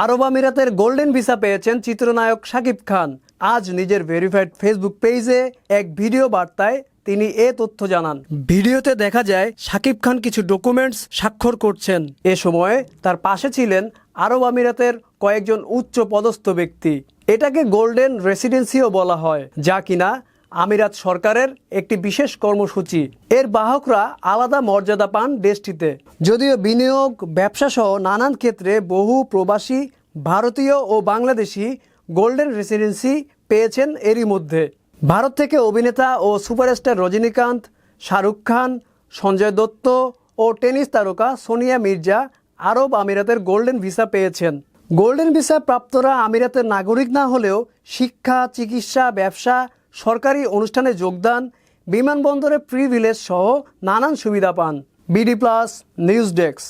আরব আমিরাতের golden visa পেয়েছেন চিত্রনায়ক শাকিব খান। আজ নিজের ভেরিফাইড ফেসবুক পেজে এক ভিডিও বার্তায় তিনি এ তথ্য জানান। ভিডিওতে দেখা যায় শাকিব খান কিছু ডকুমেন্টস স্বাক্ষর করছেন। এ সময়ে তার পাশে ছিলেন আরব আমিরাতের কয়েকজন উচ্চ পদস্থ ব্যক্তি। এটাকে গোল্ডেন রেসিডেন্সিও বলা হয়, যা কিনা আমিরাত সরকারের একটি বিশেষ কর্মসূচি। এর বাহকরা আলাদা মর্যাদা পান দেশটিতে। যদিও বিনিয়োগ, ব্যবসা সহ নানান ক্ষেত্রে বহু প্রবাসী ভারতীয় ও বাংলাদেশি গোল্ডেন রেসিডেন্সি পেয়েছেন এরই মধ্যে। ভারত থেকে অভিনেতা ও সুপারস্টার রজনীকান্ত, শাহরুখ খান, সঞ্জয় দত্ত ও টেনিস তারকা সোনিয়া মির্জা আরব আমিরাতের গোল্ডেন ভিসা পেয়েছেন। গোল্ডেন ভিসা প্রাপ্তরা আমিরাতের নাগরিক না হলেও শিক্ষা, চিকিৎসা, ব্যবসা, সরকারি অনুষ্ঠানে যোগদান, বিমানবন্দরে প্রিভিলেজ সহ নানান সুবিধা পান। BD plus news desk.